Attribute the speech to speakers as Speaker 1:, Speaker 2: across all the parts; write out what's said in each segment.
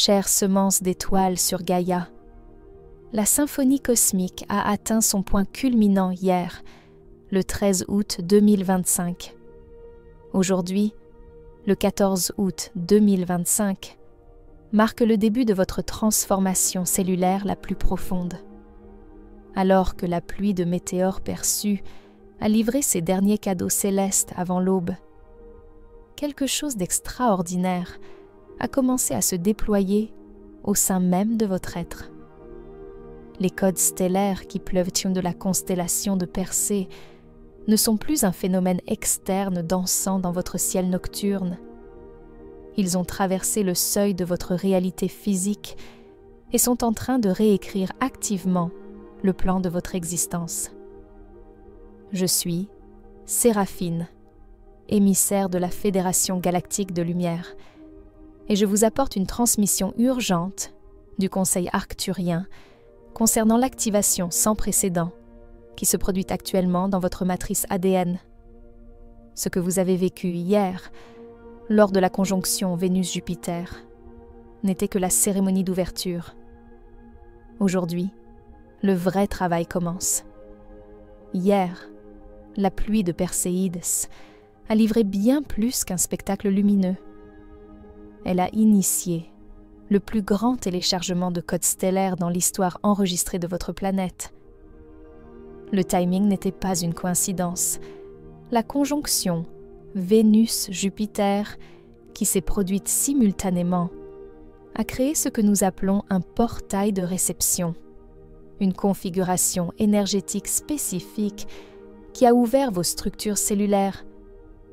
Speaker 1: Chère semence d'étoiles sur Gaïa, la symphonie cosmique a atteint son point culminant hier, le 13 août 2025. Aujourd'hui, le 14 août 2025, marque le début de votre transformation cellulaire la plus profonde. Alors que la pluie de météores perçus a livré ses derniers cadeaux célestes avant l'aube, quelque chose d'extraordinaire a commencé à se déployer au sein même de votre être. Les codes stellaires qui pleuvent de la constellation de Persée ne sont plus un phénomène externe dansant dans votre ciel nocturne. Ils ont traversé le seuil de votre réalité physique et sont en train de réécrire activement le plan de votre existence. Je suis Séraphine, émissaire de la Fédération Galactique de Lumière, et je vous apporte une transmission urgente du Conseil arcturien concernant l'activation sans précédent qui se produit actuellement dans votre matrice ADN. Ce que vous avez vécu hier, lors de la conjonction Vénus-Jupiter, n'était que la cérémonie d'ouverture. Aujourd'hui, le vrai travail commence. Hier, la pluie de Perséides a livré bien plus qu'un spectacle lumineux. Elle a initié le plus grand téléchargement de codes stellaires dans l'histoire enregistrée de votre planète. Le timing n'était pas une coïncidence. La conjonction Vénus-Jupiter, qui s'est produite simultanément, a créé ce que nous appelons un portail de réception, une configuration énergétique spécifique qui a ouvert vos structures cellulaires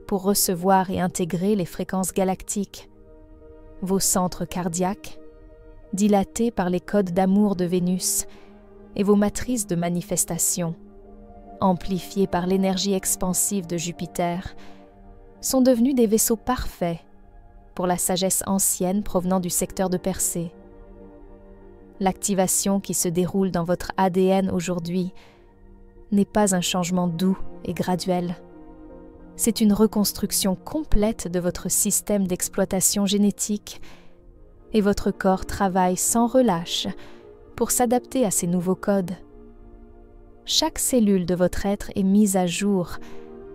Speaker 1: pour recevoir et intégrer les fréquences galactiques. Vos centres cardiaques, dilatés par les codes d'amour de Vénus, et vos matrices de manifestation, amplifiées par l'énergie expansive de Jupiter, sont devenus des vaisseaux parfaits pour la sagesse ancienne provenant du secteur de Persée. L'activation qui se déroule dans votre ADN aujourd'hui n'est pas un changement doux et graduel. C'est une reconstruction complète de votre système d'exploitation génétique et votre corps travaille sans relâche pour s'adapter à ces nouveaux codes. Chaque cellule de votre être est mise à jour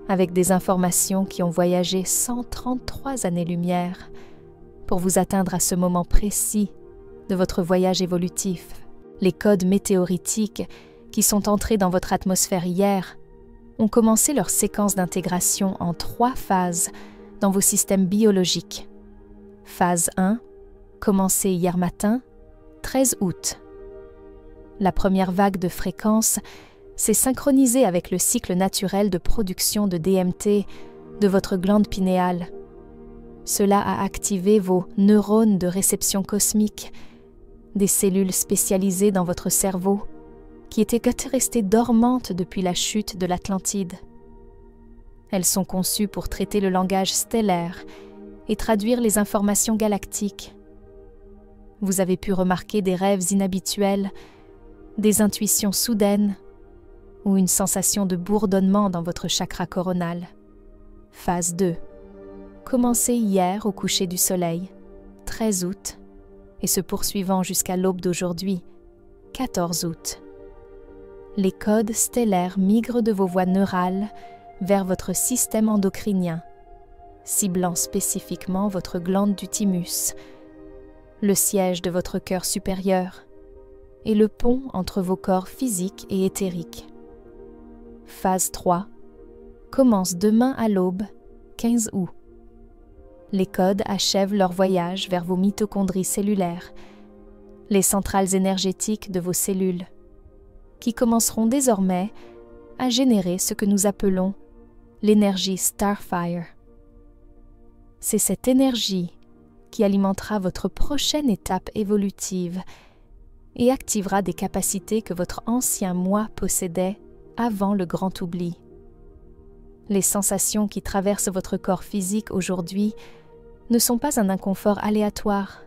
Speaker 1: avec des informations qui ont voyagé 133 années-lumière pour vous atteindre à ce moment précis de votre voyage évolutif. Les codes météoritiques qui sont entrés dans votre atmosphère hier ont commencé leur séquence d'intégration en 3 phases dans vos systèmes biologiques. Phase 1, commencée hier matin, 13 août. La première vague de fréquences s'est synchronisée avec le cycle naturel de production de DMT de votre glande pinéale. Cela a activé vos neurones de réception cosmique, des cellules spécialisées dans votre cerveau, qui étaient restées dormantes depuis la chute de l'Atlantide. Elles sont conçues pour traiter le langage stellaire et traduire les informations galactiques. Vous avez pu remarquer des rêves inhabituels, des intuitions soudaines ou une sensation de bourdonnement dans votre chakra coronal. Phase 2. Commencée hier au coucher du soleil, 13 août, et se poursuivant jusqu'à l'aube d'aujourd'hui, 14 août. Les codes stellaires migrent de vos voies neurales vers votre système endocrinien, ciblant spécifiquement votre glande du thymus, le siège de votre cœur supérieur et le pont entre vos corps physiques et éthériques. Phase 3 commence demain à l'aube, 15 août. Les codes achèvent leur voyage vers vos mitochondries cellulaires, les centrales énergétiques de vos cellules, qui commenceront désormais à générer ce que nous appelons l'énergie Starfire. C'est cette énergie qui alimentera votre prochaine étape évolutive et activera des capacités que votre ancien moi possédait avant le grand oubli. Les sensations qui traversent votre corps physique aujourd'hui ne sont pas un inconfort aléatoire.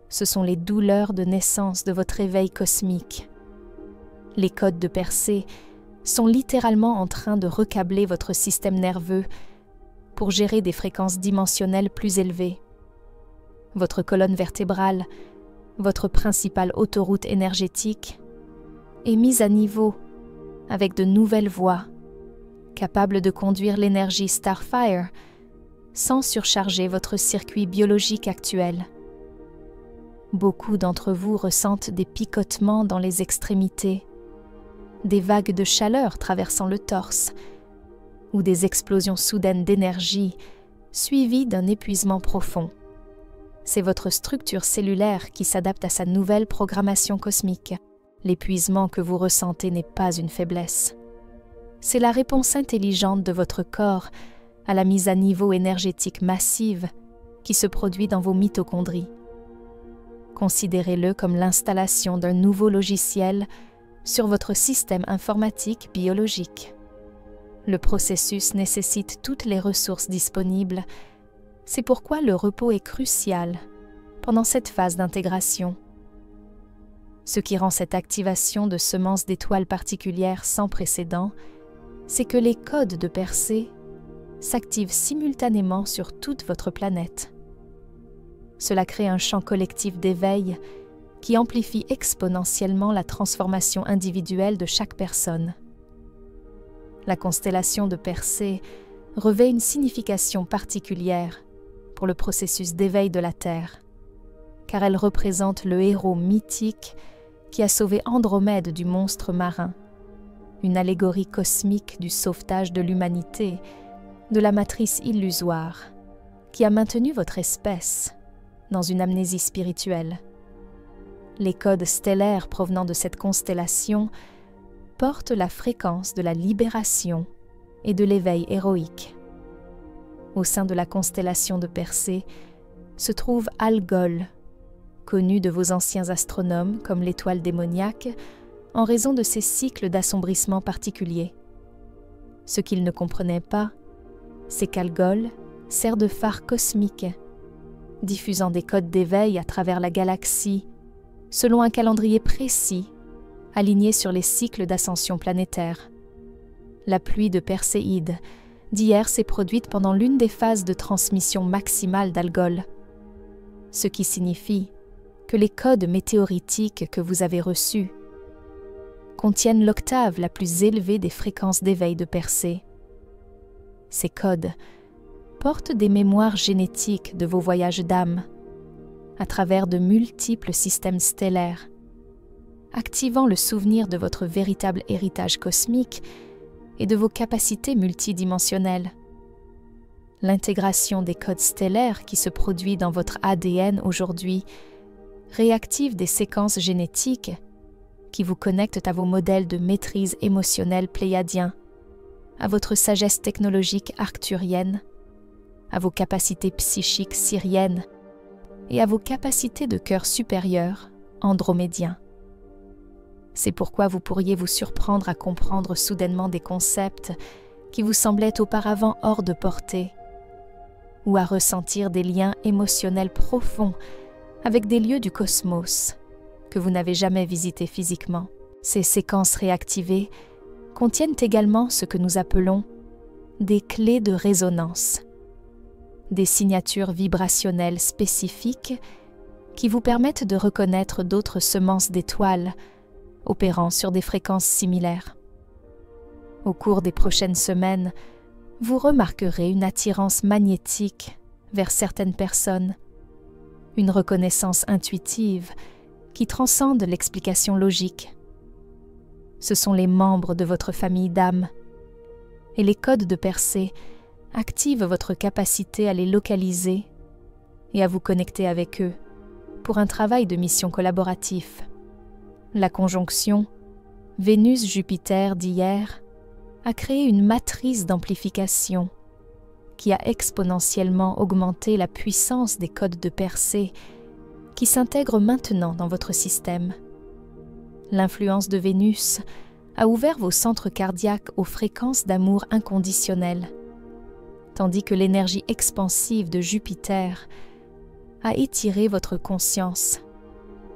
Speaker 1: Ce sont les douleurs de naissance de votre éveil cosmique. Les codes de Persée sont littéralement en train de recabler votre système nerveux pour gérer des fréquences dimensionnelles plus élevées. votre colonne vertébrale, votre principale autoroute énergétique, est mise à niveau avec de nouvelles voies, capables de conduire l'énergie Starfire sans surcharger votre circuit biologique actuel. Beaucoup d'entre vous ressentent des picotements dans les extrémités, des vagues de chaleur traversant le torse, ou des explosions soudaines d'énergie suivies d'un épuisement profond. C'est votre structure cellulaire qui s'adapte à sa nouvelle programmation cosmique. L'épuisement que vous ressentez n'est pas une faiblesse. C'est la réponse intelligente de votre corps à la mise à niveau énergétique massive qui se produit dans vos mitochondries. Considérez-le comme l'installation d'un nouveau logiciel sur votre système informatique biologique. Le processus nécessite toutes les ressources disponibles. C'est pourquoi le repos est crucial pendant cette phase d'intégration. Ce qui rend cette activation de semences d'étoiles particulières sans précédent, c'est que les codes de Persée s'activent simultanément sur toute votre planète. Cela crée un champ collectif d'éveil qui amplifie exponentiellement la transformation individuelle de chaque personne. La constellation de Persée revêt une signification particulière pour le processus d'éveil de la Terre, car elle représente le héros mythique qui a sauvé Andromède du monstre marin, une allégorie cosmique du sauvetage de l'humanité, de la matrice illusoire, qui a maintenu votre espèce dans une amnésie spirituelle. Les codes stellaires provenant de cette constellation portent la fréquence de la libération et de l'éveil héroïque. Au sein de la constellation de Persée se trouve Algol, connu de vos anciens astronomes comme l'étoile démoniaque en raison de ses cycles d'assombrissement particuliers. Ce qu'ils ne comprenaient pas, c'est qu'Algol sert de phare cosmique, diffusant des codes d'éveil à travers la galaxie selon un calendrier précis aligné sur les cycles d'ascension planétaire. La pluie de Perséide d'hier s'est produite pendant l'une des phases de transmission maximale d'Algol, ce qui signifie que les codes météoritiques que vous avez reçus contiennent l'octave la plus élevée des fréquences d'éveil de Persée. Ces codes portent des mémoires génétiques de vos voyages d'âme à travers de multiples systèmes stellaires, activant le souvenir de votre véritable héritage cosmique et de vos capacités multidimensionnelles. L'intégration des codes stellaires qui se produit dans votre ADN aujourd'hui réactive des séquences génétiques qui vous connectent à vos modèles de maîtrise émotionnelle pléiadiens, à votre sagesse technologique arcturienne, à vos capacités psychiques syriennes et à vos capacités de cœur supérieur andromédiens. C'est pourquoi vous pourriez vous surprendre à comprendre soudainement des concepts qui vous semblaient auparavant hors de portée, ou à ressentir des liens émotionnels profonds avec des lieux du cosmos que vous n'avez jamais visités physiquement. Ces séquences réactivées contiennent également ce que nous appelons des clés de résonance, des signatures vibrationnelles spécifiques qui vous permettent de reconnaître d'autres semences d'étoiles opérant sur des fréquences similaires. Au cours des prochaines semaines, vous remarquerez une attirance magnétique vers certaines personnes, une reconnaissance intuitive qui transcende l'explication logique. Ce sont les membres de votre famille d'âme, et les codes de Persée activent votre capacité à les localiser et à vous connecter avec eux pour un travail de mission collaboratif. La conjonction Vénus-Jupiter d'hier a créé une matrice d'amplification qui a exponentiellement augmenté la puissance des codes de Persée qui s'intègrent maintenant dans votre système. L'influence de Vénus a ouvert vos centres cardiaques aux fréquences d'amour inconditionnel, tandis que l'énergie expansive de Jupiter a étiré votre conscience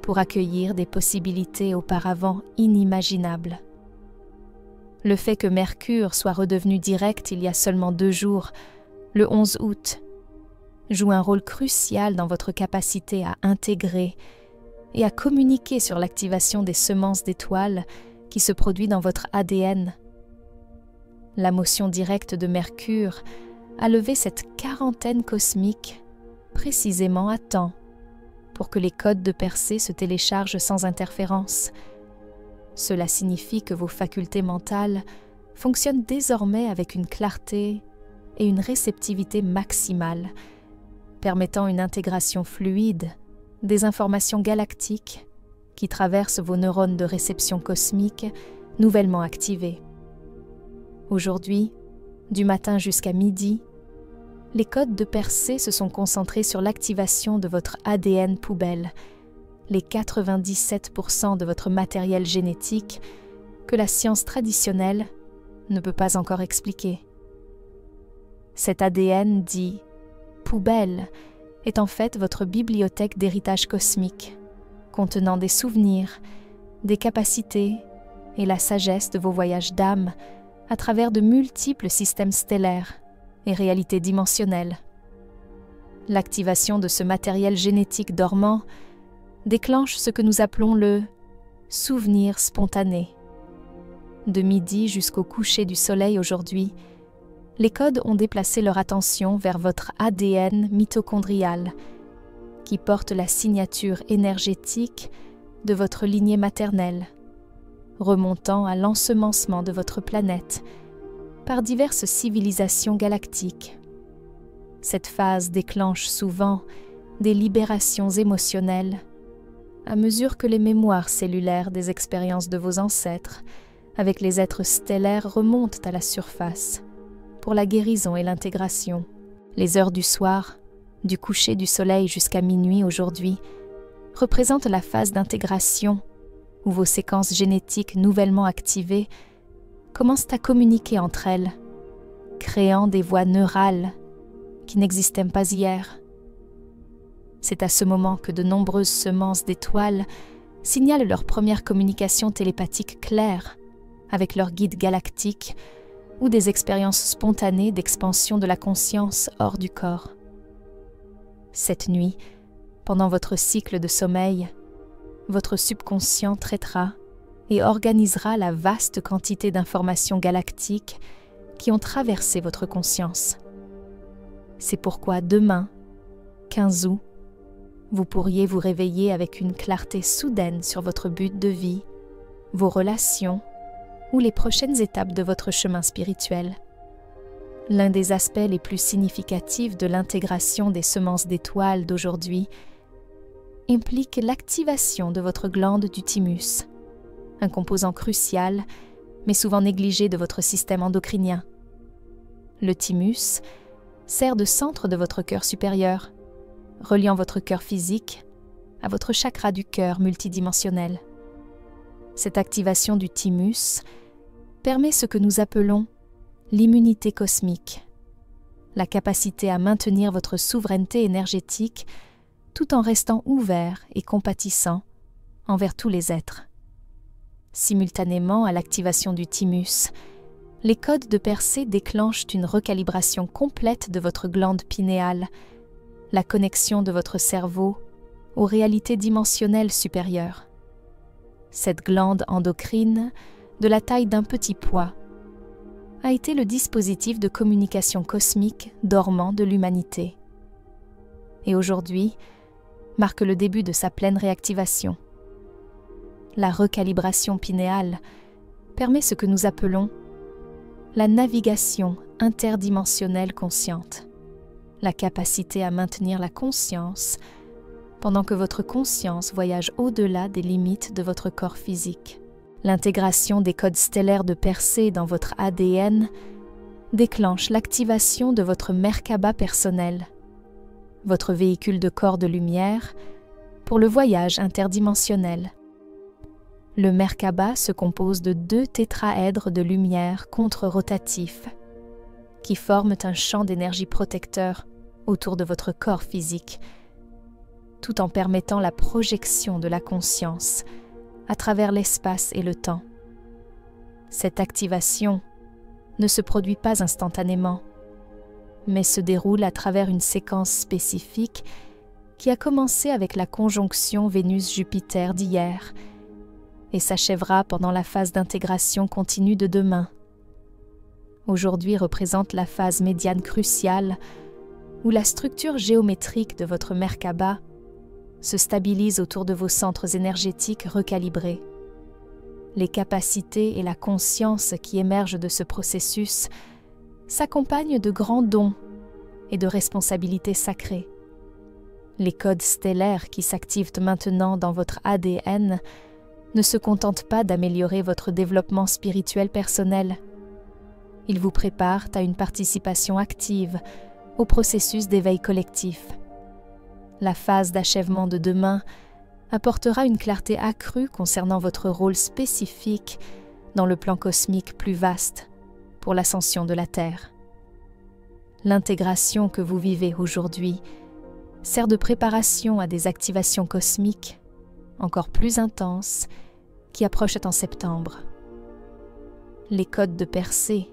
Speaker 1: pour accueillir des possibilités auparavant inimaginables. Le fait que Mercure soit redevenu direct il y a seulement 2 jours, le 11 août, joue un rôle crucial dans votre capacité à intégrer et à communiquer sur l'activation des semences d'étoiles qui se produit dans votre ADN. La motion directe de Mercure a levé cette quarantaine cosmique précisément à temps pour que les codes de Persée se téléchargent sans interférence. Cela signifie que vos facultés mentales fonctionnent désormais avec une clarté et une réceptivité maximale, permettant une intégration fluide des informations galactiques qui traversent vos neurones de réception cosmique nouvellement activés. Aujourd'hui, du matin jusqu'à midi, les codes de Persée se sont concentrés sur l'activation de votre ADN poubelle, les 97% de votre matériel génétique que la science traditionnelle ne peut pas encore expliquer. Cet ADN dit « poubelle » est en fait votre bibliothèque d'héritage cosmique, contenant des souvenirs, des capacités et la sagesse de vos voyages d'âme à travers de multiples systèmes stellaires et réalités dimensionnelles. L'activation de ce matériel génétique dormant déclenche ce que nous appelons le souvenir spontané. De midi jusqu'au coucher du soleil aujourd'hui, les codes ont déplacé leur attention vers votre ADN mitochondrial, qui porte la signature énergétique de votre lignée maternelle, remontant à l'ensemencement de votre planète par diverses civilisations galactiques. Cette phase déclenche souvent des libérations émotionnelles à mesure que les mémoires cellulaires des expériences de vos ancêtres avec les êtres stellaires remontent à la surface pour la guérison et l'intégration. Les heures du soir, du coucher du soleil jusqu'à minuit aujourd'hui, représentent la phase d'intégration où vos séquences génétiques nouvellement activées commencent à communiquer entre elles, créant des voies neurales qui n'existaient pas hier. C'est à ce moment que de nombreuses semences d'étoiles signalent leur première communication télépathique claire avec leur guide galactique ou des expériences spontanées d'expansion de la conscience hors du corps. Cette nuit, pendant votre cycle de sommeil, votre subconscient traitera et organisera la vaste quantité d'informations galactiques qui ont traversé votre conscience. C'est pourquoi demain, 15 août, vous pourriez vous réveiller avec une clarté soudaine sur votre but de vie, vos relations ou les prochaines étapes de votre chemin spirituel. L'un des aspects les plus significatifs de l'intégration des semences d'étoiles d'aujourd'hui implique l'activation de votre glande du thymus, un composant crucial mais souvent négligé de votre système endocrinien. Le thymus sert de centre de votre cœur supérieur, reliant votre cœur physique à votre chakra du cœur multidimensionnel. Cette activation du thymus permet ce que nous appelons l'immunité cosmique, la capacité à maintenir votre souveraineté énergétique tout en restant ouvert et compatissant envers tous les êtres. Simultanément à l'activation du thymus, les codes de Persée déclenchent une recalibration complète de votre glande pinéale, la connexion de votre cerveau aux réalités dimensionnelles supérieures. Cette glande endocrine, de la taille d'un petit pois, a été le dispositif de communication cosmique dormant de l'humanité. Et aujourd'hui marque le début de sa pleine réactivation. La recalibration pinéale permet ce que nous appelons la navigation interdimensionnelle consciente, la capacité à maintenir la conscience pendant que votre conscience voyage au-delà des limites de votre corps physique. L'intégration des codes stellaires de Persée dans votre ADN déclenche l'activation de votre Merkaba personnel, votre véhicule de corps de lumière pour le voyage interdimensionnel. Le Merkaba se compose de 2 tétraèdres de lumière contre-rotatifs qui forment un champ d'énergie protecteur autour de votre corps physique, tout en permettant la projection de la conscience à travers l'espace et le temps. Cette activation ne se produit pas instantanément, mais se déroule à travers une séquence spécifique qui a commencé avec la conjonction Vénus-Jupiter d'hier et s'achèvera pendant la phase d'intégration continue de demain. Aujourd'hui représente la phase médiane cruciale où la structure géométrique de votre Merkaba se stabilise autour de vos centres énergétiques recalibrés. Les capacités et la conscience qui émergent de ce processus s'accompagnent de grands dons et de responsabilités sacrées. Les codes stellaires qui s'activent maintenant dans votre ADN ne se contentent pas d'améliorer votre développement spirituel personnel. Ils vous préparent à une participation active au processus d'éveil collectif. La phase d'achèvement de demain apportera une clarté accrue concernant votre rôle spécifique dans le plan cosmique plus vaste pour l'ascension de la Terre. L'intégration que vous vivez aujourd'hui sert de préparation à des activations cosmiques encore plus intenses qui approchent en septembre. Les codes de Persée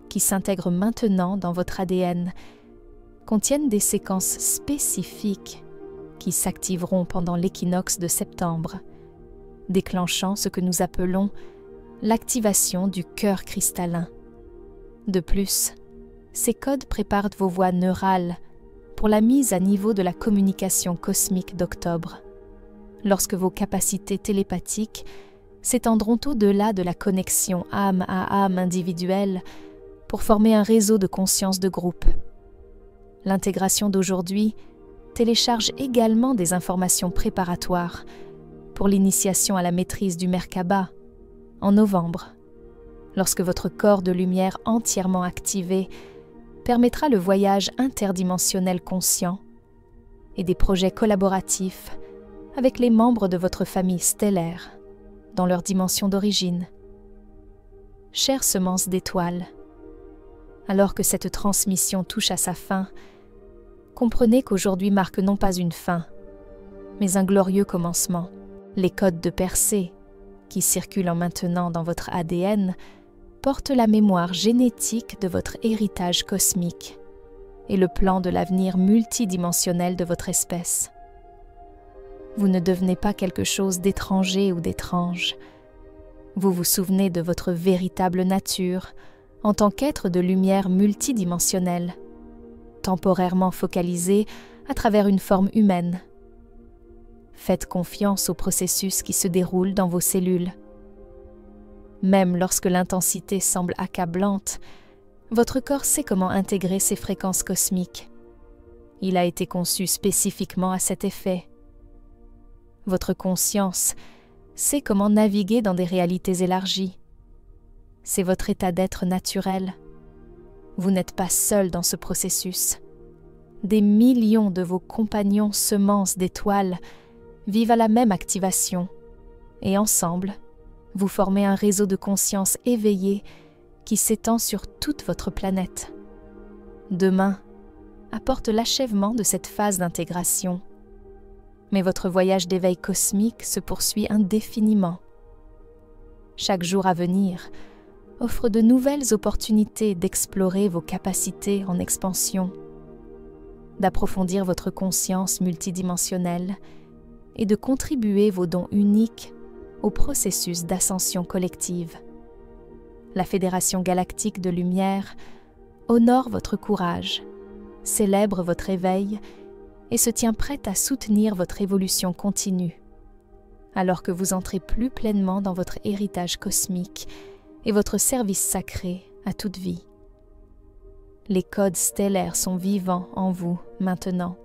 Speaker 1: qui s'intègrent maintenant dans votre ADN contiennent des séquences spécifiques qui s'activeront pendant l'équinoxe de septembre, déclenchant ce que nous appelons l'activation du cœur cristallin. De plus, ces codes préparent vos voies neurales pour la mise à niveau de la communication cosmique d'octobre, lorsque vos capacités télépathiques s'étendront au-delà de la connexion âme à âme individuelle pour former un réseau de conscience de groupe. L'intégration d'aujourd'hui télécharge également des informations préparatoires pour l'initiation à la maîtrise du Merkaba en novembre, lorsque votre corps de lumière entièrement activé permettra le voyage interdimensionnel conscient et des projets collaboratifs avec les membres de votre famille stellaire dans leur dimension d'origine. Chères semences d'étoiles, alors que cette transmission touche à sa fin, comprenez qu'aujourd'hui marque non pas une fin, mais un glorieux commencement. Les codes de Persée, qui circulent maintenant dans votre ADN, portent la mémoire génétique de votre héritage cosmique et le plan de l'avenir multidimensionnel de votre espèce. Vous ne devenez pas quelque chose d'étranger ou d'étrange. Vous vous souvenez de votre véritable nature en tant qu'être de lumière multidimensionnelle, temporairement focalisé à travers une forme humaine. Faites confiance au processus qui se déroule dans vos cellules. Même lorsque l'intensité semble accablante, votre corps sait comment intégrer ces fréquences cosmiques. Il a été conçu spécifiquement à cet effet. Votre conscience sait comment naviguer dans des réalités élargies. C'est votre état d'être naturel. Vous n'êtes pas seul dans ce processus. Des millions de vos compagnons semences d'étoiles vivent à la même activation, et ensemble, vous formez un réseau de conscience éveillée qui s'étend sur toute votre planète. Demain apporte l'achèvement de cette phase d'intégration. Mais votre voyage d'éveil cosmique se poursuit indéfiniment. Chaque jour à venir offre de nouvelles opportunités d'explorer vos capacités en expansion, d'approfondir votre conscience multidimensionnelle et de contribuer vos dons uniques au processus d'ascension collective. La Fédération galactique de lumière honore votre courage, célèbre votre éveil et se tient prête à soutenir votre évolution continue, alors que vous entrez plus pleinement dans votre héritage cosmique et votre service sacré à toute vie. Les codes stellaires sont vivants en vous maintenant